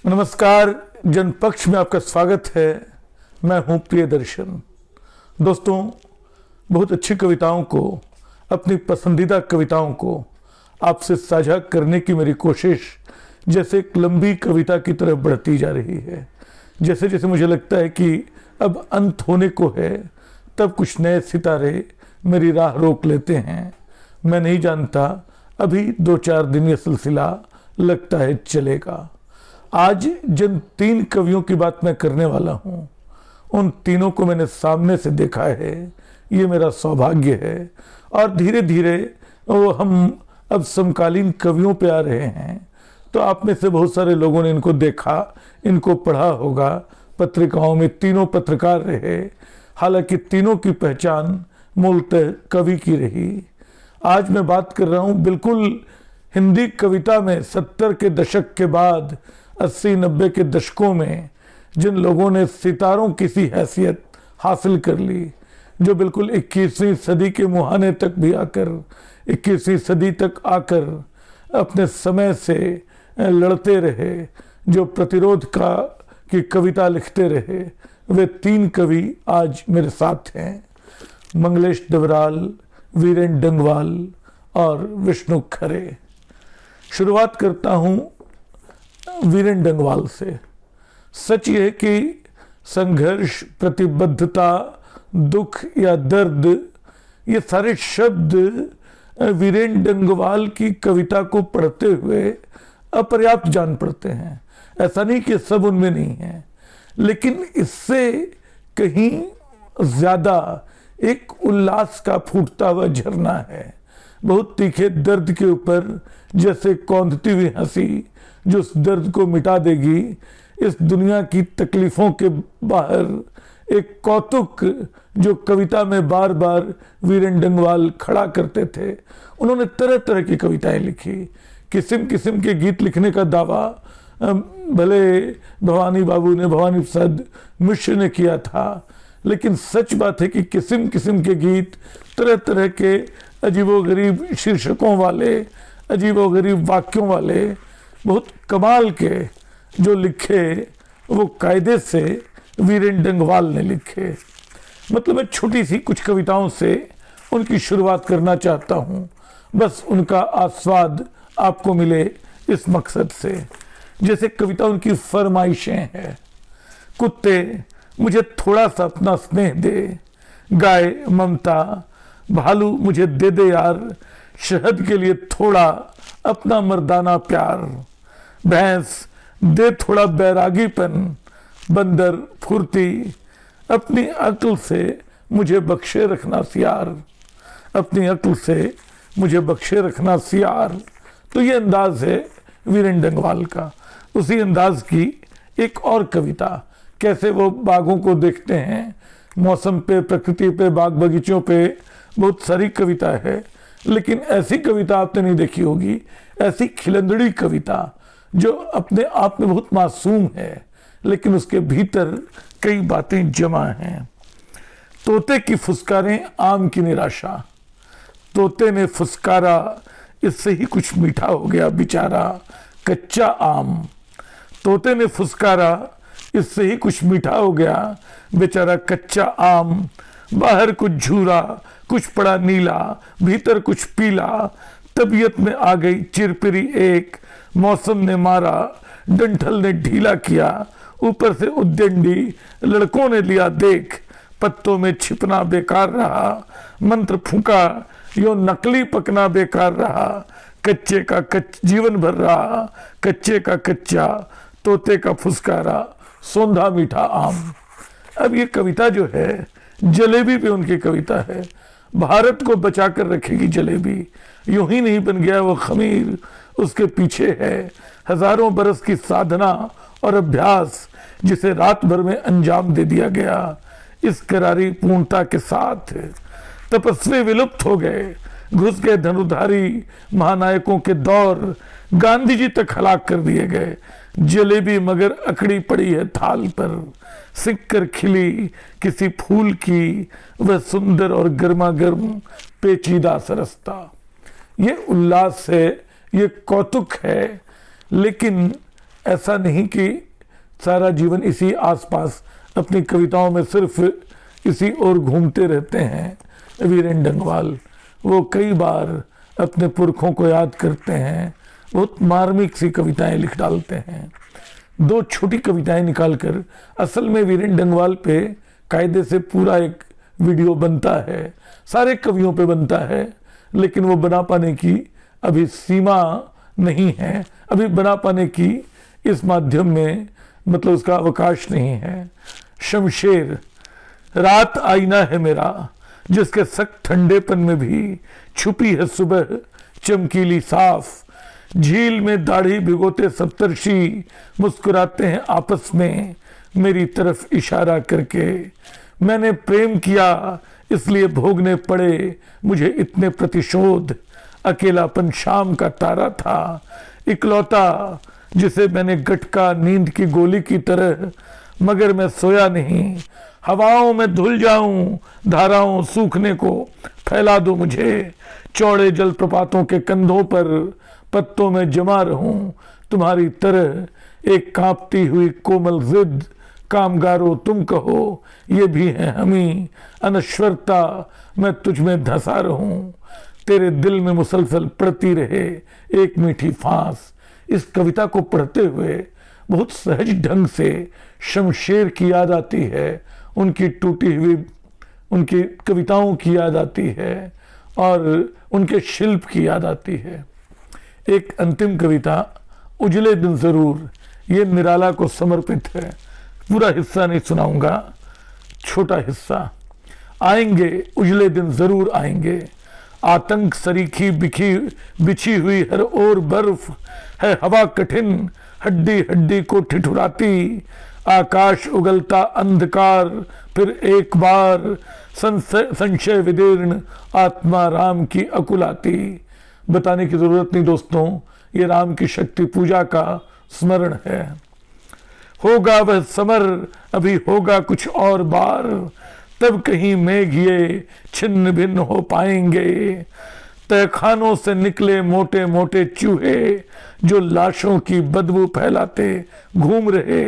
नमस्कार, जनपक्ष में आपका स्वागत है। मैं हूं प्रियदर्शन। दोस्तों, बहुत अच्छी कविताओं को, अपनी पसंदीदा कविताओं को आपसे साझा करने की मेरी कोशिश जैसे एक लंबी कविता की तरफ बढ़ती जा रही है। जैसे जैसे मुझे लगता है कि अब अंत होने को है, तब कुछ नए सितारे मेरी राह रोक लेते हैं। मैं नहीं जानता, अभी 2-4 दिन ये सिलसिला लगता है चलेगा। आज जिन 3 कवियों की बात मैं करने वाला हूं, उन तीनों को मैंने सामने से देखा है। ये मेरा सौभाग्य है। और धीरे धीरे हम अब समकालीन कवियों पे आ रहे हैं। तो आप में से बहुत सारे लोगों ने इनको देखा, इनको पढ़ा होगा। पत्रिकाओं में तीनों पत्रकार रहे, हालांकि तीनों की पहचान मूलतः कवि की रही। आज मैं बात कर रहा हूं बिल्कुल हिंदी कविता में 70 के दशक के बाद 80-90 के दशकों में जिन लोगों ने सितारों की सी हैसियत हासिल कर ली, जो बिल्कुल 21वीं सदी के मुहाने तक भी आकर, 21वीं सदी तक आकर अपने समय से लड़ते रहे, जो प्रतिरोध की कविता लिखते रहे, वे 3 कवि आज मेरे साथ हैं। मंगलेश डबराल, वीरेन डंगवाल और विष्णु खरे। शुरुआत करता हूं वीरेन डंगवाल से। सच ये कि संघर्ष, प्रतिबद्धता, दुख या दर्द, ये सारे शब्द वीरेन डंगवाल की कविता को पढ़ते हुए अपर्याप्त जान पड़ते हैं। ऐसा नहीं कि सब उनमें नहीं है, लेकिन इससे कहीं ज्यादा एक उल्लास का फूटता हुआ झरना है। बहुत तीखे दर्द के ऊपर जैसे कौंधती हुई हंसी, जो उस दर्द को मिटा देगी। इस दुनिया की तकलीफों के बाहर एक कौतुक जो कविता में बार बार वीरेन डंगवाल खड़ा करते थे। उन्होंने तरह तरह की कविताएं लिखी, किस्म किस्म के गीत लिखने का दावा भले भवानी बाबू ने, भवानी प्रसाद मिश्र ने किया था, लेकिन सच बात है कि किस्म किस्म के गीत, तरह तरह के अजीबोगरीब शीर्षकों वाले, अजीबोगरीब वाक्यों वाले, बहुत कमाल के जो लिखे, वो कायदे से वीरेन डंगवाल ने लिखे। मतलब मैं छोटी सी कुछ कविताओं से उनकी शुरुआत करना चाहता हूं, बस उनका आस्वाद आपको मिले इस मकसद से। जैसे कविता उनकी फरमाइशें हैं। कुत्ते, मुझे थोड़ा सा अपना स्नेह दे। गाय, ममता। भालू, मुझे दे दे यार शहद के लिए थोड़ा अपना मर्दाना प्यार। भैंस, दे थोड़ा बैरागीपन। बंदर, फुर्ती, अपनी अक्ल से मुझे बख्शे रखना सियार। अपनी अक्ल से मुझे बख्शे रखना सियार। तो ये अंदाज है वीरेन डंगवाल का। उसी अंदाज की एक और कविता, कैसे वो बागों को देखते हैं, मौसम पे, प्रकृति पे, बाग बगीचों पे बहुत सारी कविता है। लेकिन ऐसी कविता आपने नहीं देखी होगी, ऐसी खिलंदड़ी कविता जो अपने आप में बहुत मासूम है, लेकिन उसके भीतर कई बातें जमा हैं। तोते की फुसकारें, आम की निराशा। तोते ने फुसकारा, इससे ही कुछ मीठा हो गया बेचारा कच्चा आम। तोते ने फुसकारा, इससे ही कुछ मीठा हो गया बेचारा कच्चा आम। बाहर कुछ झूरा, कुछ पड़ा नीला, भीतर कुछ पीला। तबीयत में आ गई चिरपिरी एक, मौसम ने मारा, डंठल ने ढीला किया। ऊपर से उद्दंडी लड़कों ने लिया देख, पत्तों में छिपना बेकार रहा। मंत्र फूका, यो नकली पकना बेकार रहा। कच्चे का जीवन भर रहा, कच्चे का कच्चा, तोते का फुसकारा, सौंधा मीठा आम। अब ये कविता जो है, जलेबी पे उनकी कविता है। भारत को बचा कर रखेगी जलेबी, यूं ही नहीं बन गया वो खमीर, उसके पीछे है हजारों बरस की साधना और अभ्यास, जिसे रात भर में अंजाम दे दिया गया। इस करारी पूर्णता के साथ तपस्वी विलुप्त हो गए, घुस गए धनुधारी महानायकों के दौर, गांधी जी तक हलाक कर दिए गए। जलेबी मगर अकड़ी पड़ी है थाल पर, सिक कर खिली किसी फूल की वह सुंदर और गर्मा गर्म पेचीदा सरसता। ये उल्लास है, ये कौतुक है, लेकिन ऐसा नहीं कि सारा जीवन इसी आसपास अपनी कविताओं में सिर्फ इसी ओर घूमते रहते हैं वीरेन डंगवाल। वो कई बार अपने पुरखों को याद करते हैं, बहुत मार्मिक सी कविताएं लिख डालते हैं। 2 छोटी कविताएं निकालकर असल में वीरेन डंगवाल पे कायदे से पूरा एक वीडियो बनता है, सारे कवियों पे बनता है, लेकिन वो बना पाने की अभी सीमा नहीं है, अभी बना पाने की इस माध्यम में मतलब उसका अवकाश नहीं है। शमशेर। रात आईना है मेरा, जिसके सख्त ठंडेपन में भी छुपी है सुबह चमकीली साफ। झील में दाढ़ी भिगोते सप्तर्षि मुस्कुराते हैं आपस में मेरी तरफ इशारा करके। मैंने प्रेम किया इसलिए भोगने पड़े मुझे इतने प्रतिशोध। अकेलापन शाम का तारा था, इकलौता जिसे मैंने गटका नींद की गोली की तरह, मगर मैं सोया नहीं। हवाओं में धुल जाऊं, धाराओं सूखने को फैला दो मुझे। चौड़े जलप्रपातों के कंधों पर पत्तों में जमा रहूं तुम्हारी तरह। एक कांपती हुई कोमल जिद, कामगारों तुम कहो ये भी है हमी। अनश्वरता मैं तुझ में धंसा रहूं, तेरे दिल में मुसलसल पड़ती रहे एक मीठी फांस। इस कविता को पढ़ते हुए बहुत सहज ढंग से शमशेर की याद आती है, उनकी टूटी हुई उनकी कविताओं की याद आती है और उनके शिल्प की याद आती है। एक अंतिम कविता उजले दिन जरूर, ये निराला को समर्पित है। पूरा हिस्सा नहीं सुनाऊंगा, छोटा हिस्सा। आएंगे उजले दिन जरूर आएंगे, आतंक सरीखी बिछी हुई हर ओर बर्फ है। हवा कठिन हड्डी हड्डी को ठिठुराती, आकाश उगलता अंधकार फिर एक बार। संशय विदीर्ण आत्मा राम की अकुलाती। बताने की जरूरत नहीं दोस्तों, ये राम की शक्ति पूजा का स्मरण है। होगा वह समर अभी होगा कुछ और बार, तब कहीं मेघ ये छिन्न भिन्न हो पाएंगे। तहखानों से निकले मोटे मोटे चूहे, जो लाशों की बदबू फैलाते घूम रहे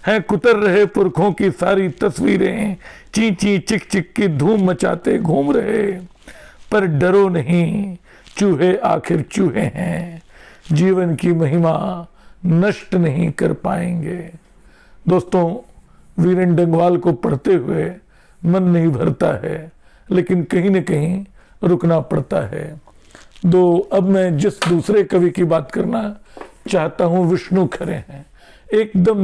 हैं। कुतर रहे पुरखों की सारी तस्वीरें, ची ची चिक चिक की धूम मचाते घूम रहे। पर डरो नहीं, चूहे आखिर चूहे हैं, जीवन की महिमा नष्ट नहीं कर पाएंगे। दोस्तों, वीरेन डंगवाल को पढ़ते हुए मन नहीं भरता है, लेकिन कहीं न कहीं रुकना पड़ता है। अब मैं जिस दूसरे कवि की बात करना चाहता हूं, विष्णु खरे हैं। एकदम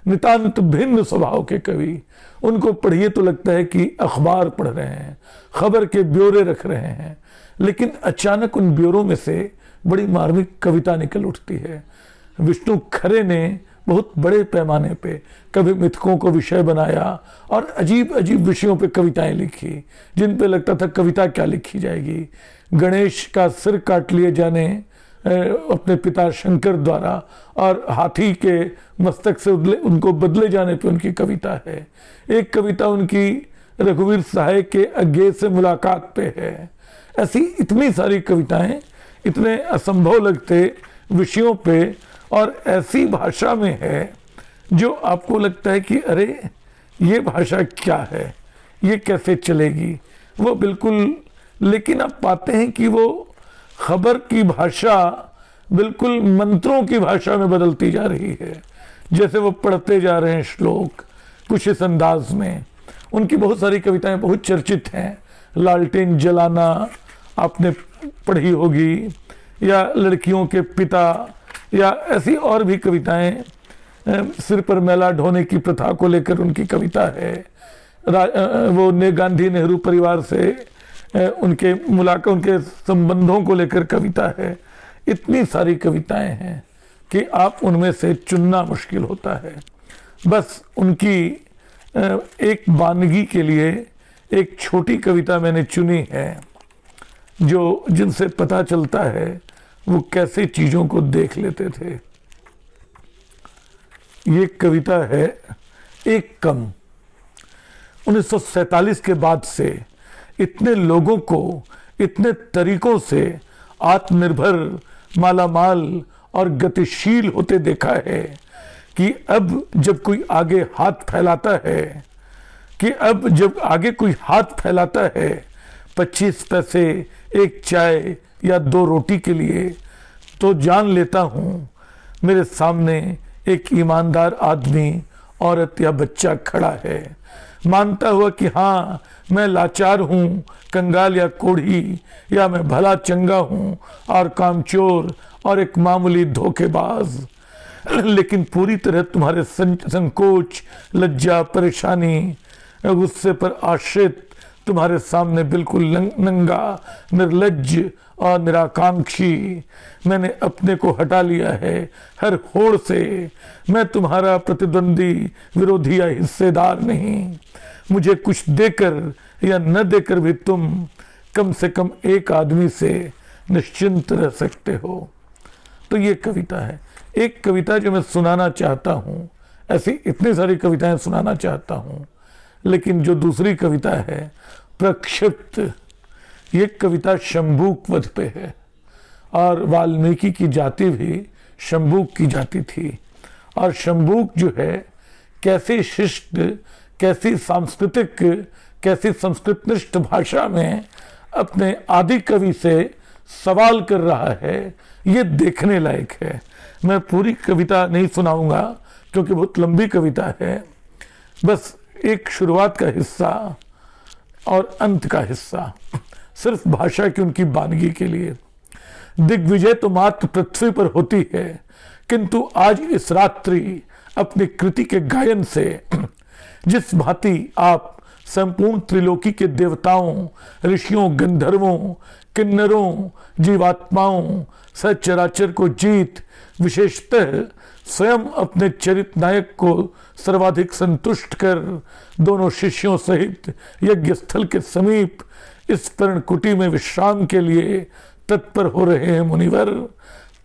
नितांत भिन्न स्वभाव के कवि। उनको पढ़िए तो लगता है कि अखबार पढ़ रहे हैं, खबर के ब्यौरे रख रहे हैं, लेकिन अचानक उन ब्यौरों में से बड़ी मार्मिक कविता निकल उठती है। विष्णु खरे ने बहुत बड़े पैमाने पे कवि मिथकों को विषय बनाया और अजीब अजीब विषयों पे कविताएं लिखी, जिन पे लगता था कविता क्या लिखी जाएगी। गणेश का सिर काट लिए जाने अपने पिता शंकर द्वारा और हाथी के मस्तक से उनको बदले जाने पे उनकी कविता है। एक कविता उनकी रघुवीर सहाय के अज्ञे से मुलाकात पे है। ऐसी इतनी सारी कविताएं इतने असंभव लगते विषयों पे और ऐसी भाषा में है जो आपको लगता है कि अरे ये भाषा क्या है, ये कैसे चलेगी। वो बिल्कुल, लेकिन आप पाते हैं कि वो खबर की भाषा बिल्कुल मंत्रों की भाषा में बदलती जा रही है। जैसे वो पढ़ते जा रहे हैं श्लोक कुछ इस अंदाज में। उनकी बहुत सारी कविताएं बहुत चर्चित हैं। लालटेन जलाना आपने पढ़ी होगी, या लड़कियों के पिता, या ऐसी और भी कविताएं। सिर पर मैला ढोने की प्रथा को लेकर उनकी कविता है। वो गांधी नेहरू परिवार से उनके संबंधों को लेकर कविता है। इतनी सारी कविताएं हैं कि आप उनमें से चुनना मुश्किल होता है। बस उनकी एक वानगी के लिए एक छोटी कविता मैंने चुनी है, जिनसे पता चलता है वो कैसे चीजों को देख लेते थे। ये कविता है एक कम। 1947 के बाद से इतने लोगों को इतने तरीकों से आत्मनिर्भर, मालामाल और गतिशील होते देखा है कि अब जब कोई आगे हाथ फैलाता है, कि अब जब आगे कोई हाथ फैलाता है 25 पैसे, एक चाय या 2 रोटी के लिए, तो जान लेता हूँ मेरे सामने एक ईमानदार आदमी, औरत या बच्चा खड़ा है, मानता हुआ कि हाँ मैं लाचार हूँ, कंगाल या कोढ़ी, या मैं भला चंगा हूँ और कामचोर और एक मामूली धोखेबाज, लेकिन पूरी तरह तुम्हारे संकोच, लज्जा, परेशानी, गुस्से पर आश्रित तुम्हारे सामने बिल्कुल नंगा, निर्लज्ज और निराकांक्षी मैंने अपने को हटा लिया है हर होड़ से। मैं तुम्हारा प्रतिद्वंदी, विरोधी या हिस्सेदार नहीं। मुझे कुछ देकर या न देकर भी तुम कम से कम एक आदमी से निश्चिंत रह सकते हो। तो ये कविता है, एक कविता जो मैं सुनाना चाहता हूँ। ऐसी इतनी सारी कविताएं सुनाना चाहता हूँ, लेकिन जो दूसरी कविता है प्रक्षिप्त, ये कविता शंबूक वध पे है, और वाल्मीकि की जाति भी शंबूक की जाति थी। और शंबूक जो है कैसी शिष्ट, कैसी सांस्कृतिक, कैसी संस्कृतनिष्ठ भाषा में अपने आदि कवि से सवाल कर रहा है, ये देखने लायक है। मैं पूरी कविता नहीं सुनाऊंगा क्योंकि बहुत लंबी कविता है, बस एक शुरुआत का हिस्सा और अंत का हिस्सा, सिर्फ भाषा की उनकी बानगी के लिए। दिग्विजय तो मात्र पृथ्वी पर होती है, किंतु आज इस रात्रि अपनी कृति के गायन से जिस भांति आप संपूर्ण त्रिलोकी के देवताओं, ऋषियों, गंधर्वों, किन्नरों, जीवात्माओं, सचराचर को जीत विशेषतः स्वयं अपने चरित नायक को सर्वाधिक संतुष्ट कर दोनों शिष्यों सहित यज्ञ स्थल के समीप इस पर्णकुटी में विश्राम के लिए तत्पर हो रहे हैं मुनिवर,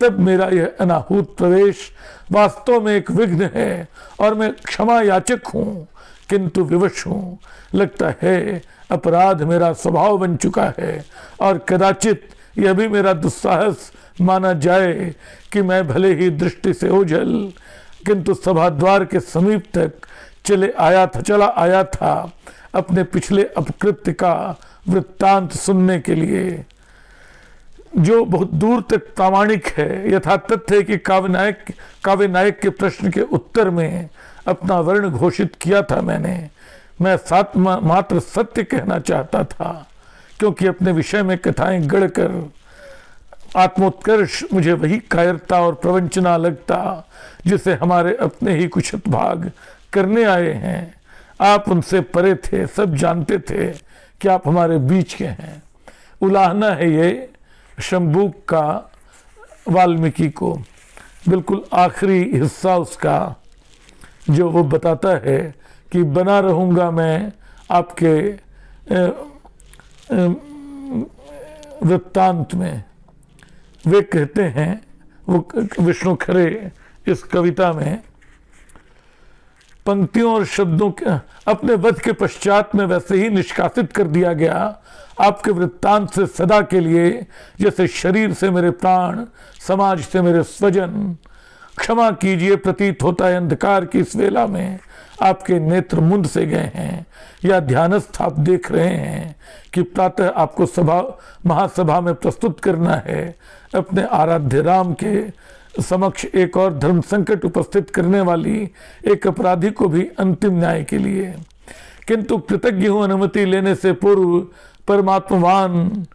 तब मेरा यह अनाहूत प्रवेश वास्तव में एक विघ्न है और मैं क्षमा याचक हूँ, किंतु विवश हूँ। लगता है अपराध मेरा स्वभाव बन चुका है और कदाचित यह भी मेरा दुस्साहस माना जाए कि मैं भले ही दृष्टि से ओझल, किंतु सभाद्वार के समीप तक चला आया था अपने पिछले अपकृत्य का वृत्तांत सुनने के लिए, जो बहुत दूर तक प्रामाणिक है। यथा तथ्य है कि काव्य नायक के प्रश्न के उत्तर में अपना वर्ण घोषित किया था मैं मात्र सत्य कहना चाहता था, क्योंकि अपने विषय में कथाएं गढ़कर आत्मोत्कर्ष मुझे वही कायरता और प्रवंचना लगता जिसे हमारे अपने ही कुछ भाग करने आए हैं। आप उनसे परे थे, सब जानते थे कि आप हमारे बीच के हैं। उलाहना है ये शंबूक का वाल्मीकि को, बिल्कुल आखिरी हिस्सा उसका, जो वो बताता है कि बना रहूँगा मैं आपके वृत्तांत में। वे कहते हैं, वो विष्णु खरे इस कविता में पंक्तियों और शब्दों के अपने वध के पश्चात में वैसे ही निष्कासित कर दिया गया आपके वृत्तांत से सदा के लिए, जैसे शरीर से मेरे प्राण, समाज से मेरे स्वजन। क्षमा कीजिए, प्रतीत होता है अंधकार की इस वेला में आपके नेत्र मुंद से गए हैं, या ध्यानस्थ आप देख रहे हैं कि प्रातः आपको महासभा में प्रस्तुत करना है अपने आराध्य राम के समक्ष एक और धर्म संकट उपस्थित करने वाली एक अपराधी को भी अंतिम न्याय के लिए। किंतु कृतज्ञ हूं अनुमति लेने से पूर्व परमात्मवान,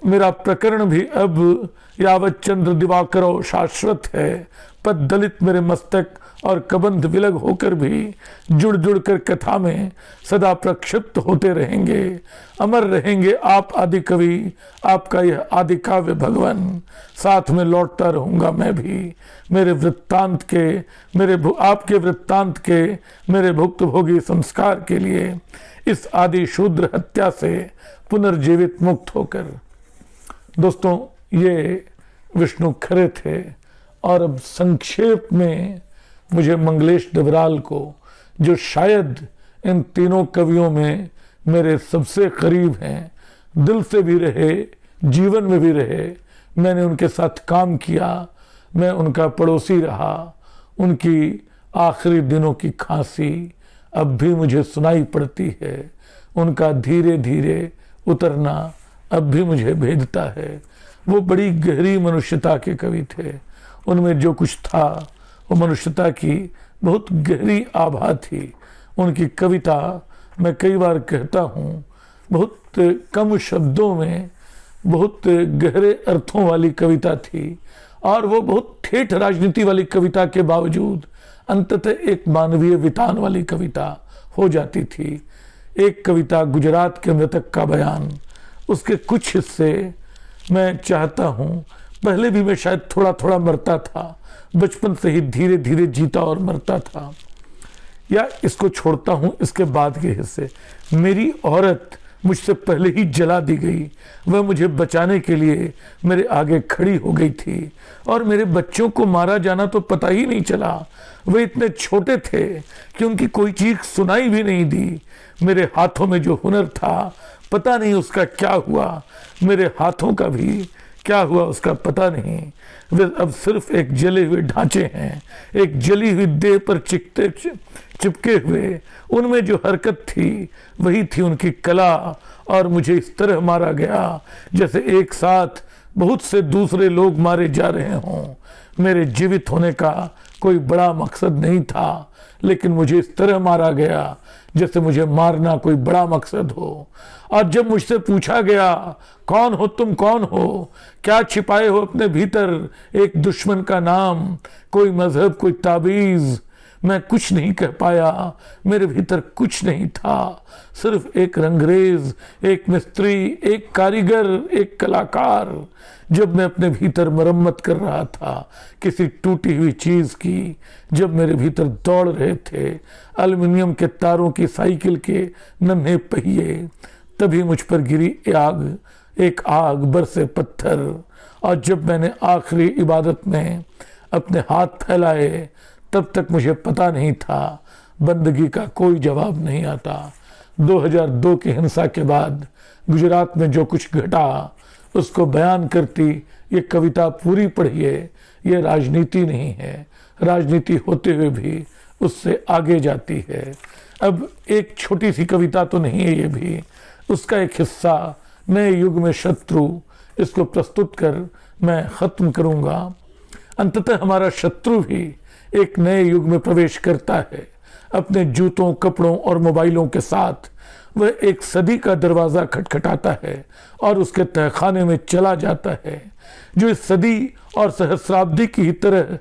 मेरा प्रकरण भी अब यावत चंद्र दिवाकरो शाश्वत है। पद दलित मेरे मस्तक और कबंध विलग होकर भी जुड़ जुड़ कर कथा में सदा प्रक्षिप्त होते रहेंगे। अमर रहेंगे आप आदि कवि, आपका यह आदि काव्य भगवान। साथ में लौटता रहूंगा मैं भी मेरे वृत्तांत के, आपके वृत्तांत के मेरे भुक्तभोगी संस्कार के लिए, इस आदि शूद्र हत्या से पुनर्जीवित मुक्त होकर। दोस्तों, ये विष्णु खरे थे। और अब संक्षेप में मुझे मंगलेश डबराल को, जो शायद इन तीनों कवियों में मेरे सबसे करीब हैं, दिल से भी रहे, जीवन में भी रहे, मैंने उनके साथ काम किया, मैं उनका पड़ोसी रहा, उनकी आखिरी दिनों की खांसी अब भी मुझे सुनाई पड़ती है, उनका धीरे धीरे उतरना अब भी मुझे भेदता है। वो बड़ी गहरी मनुष्यता के कवि थे, उनमें जो कुछ था वो मनुष्यता की बहुत गहरी आभा थी। उनकी कविता, मैं कई बार कहता हूँ, बहुत कम शब्दों में बहुत गहरे अर्थों वाली कविता थी, और वो बहुत ठेठ राजनीति वाली कविता के बावजूद अंततः एक मानवीय वितान वाली कविता हो जाती थी। एक कविता गुजरात के मृतक का बयान, उसके कुछ हिस्से मैं चाहता हूँ, पहले भी मैं शायद थोड़ा थोड़ा मरता था, बचपन से ही धीरे धीरे जीता और मरता था, या इसको छोड़ता हूँ। इसके बाद के हिस्से, मेरी औरत मुझसे पहले ही जला दी गई, वह मुझे बचाने के लिए मेरे आगे खड़ी हो गई थी, और मेरे बच्चों को मारा जाना तो पता ही नहीं चला। वे इतने छोटे थे कि उनकी कोई चीख सुनाई भी नहीं दी। मेरे हाथों में जो हुनर था, पता नहीं उसका क्या हुआ, मेरे हाथों का भी क्या हुआ उसका पता नहीं। वे अब सिर्फ एक जले हुए ढांचे हैं, एक जली हुई देह पर चिपके हुए। उनमें जो हरकत थी वही थी उनकी कला, और मुझे इस तरह मारा गया जैसे एक साथ बहुत से दूसरे लोग मारे जा रहे हों। मेरे जीवित होने का कोई बड़ा मकसद नहीं था, लेकिन मुझे इस तरह मारा गया जैसे मुझे मारना कोई बड़ा मकसद हो। और जब मुझसे पूछा गया, कौन हो तुम, कौन हो, क्या छिपाए हो अपने भीतर, एक दुश्मन का नाम, कोई मजहब, कोई ताबीज, मैं कुछ नहीं कह पाया। मेरे भीतर कुछ नहीं था, सिर्फ एक रंगरेज, एक मिस्त्री, एक कारीगर, एक कलाकार। जब मैं अपने भीतर मरम्मत कर रहा था किसी टूटी हुई चीज की, जब मेरे भीतर दौड़ रहे थे एल्युमिनियम के तारों की साइकिल के नन्हे पहिए, तभी मुझ पर गिरी आग, एक आग, बरसे पत्थर। और जब मैंने आखिरी इबादत में अपने हाथ फैलाए, तब तक मुझे पता नहीं था बंदगी का कोई जवाब नहीं आता। 2002 की हिंसा के बाद गुजरात में जो कुछ घटा उसको बयान करती ये कविता पूरी पढ़िए। ये राजनीति नहीं है, राजनीति होते हुए भी उससे आगे जाती है। अब एक छोटी सी कविता तो नहीं है ये भी, उसका एक हिस्सा, नए युग में शत्रु, इसको प्रस्तुत कर मैं खत्म करूंगा। अंततः हमारा शत्रु भी एक नए युग में प्रवेश करता है, अपने जूतों, कपड़ों और मोबाइलों के साथ। वह एक सदी का दरवाजा खटखटाता है और उसके तहखाने में चला जाता है, जो इस सदी और सहस्राब्दी की ही तरह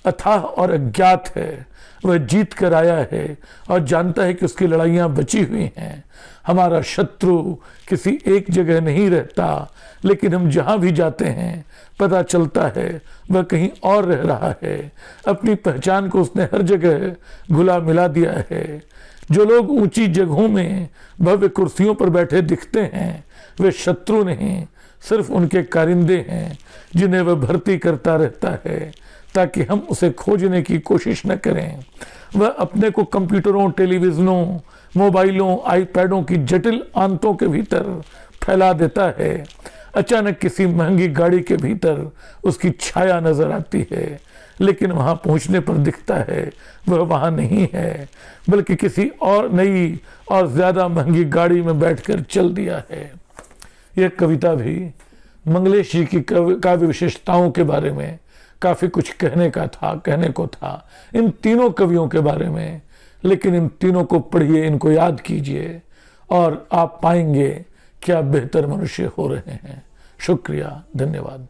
अथाह और अज्ञात है। वह जीत कर आया है और जानता है कि उसकी लड़ाइयाँ बची हुई हैं। हमारा शत्रु किसी एक जगह नहीं रहता, लेकिन हम जहाँ भी जाते हैं पता चलता है वह कहीं और रह रहा है। अपनी पहचान को उसने हर जगह घुला मिला दिया है। जो लोग ऊंची जगहों में भव्य कुर्सियों पर बैठे दिखते हैं, वे शत्रु नहीं, सिर्फ उनके कारिंदे हैं जिन्हें वह भर्ती करता रहता है ताकि हम उसे खोजने की कोशिश न करें। वह अपने को कंप्यूटरों, टेलीविजनों, मोबाइलों, आईपैडों की जटिल आंतों के भीतर फैला देता है। अचानक किसी महंगी गाड़ी के भीतर उसकी छाया नजर आती है, लेकिन वहां पहुंचने पर दिखता है वह वहां नहीं है, बल्कि किसी और नई और ज्यादा महंगी गाड़ी में बैठकर चल दिया है। यह कविता भी मंगलेश जी की काव्य विशेषताओं के बारे में काफी कुछ कहने को था इन तीनों कवियों के बारे में। लेकिन इन तीनों को पढ़िए, इनको याद कीजिए और आप पाएंगे क्या बेहतर मनुष्य हो रहे हैं। शुक्रिया, धन्यवाद।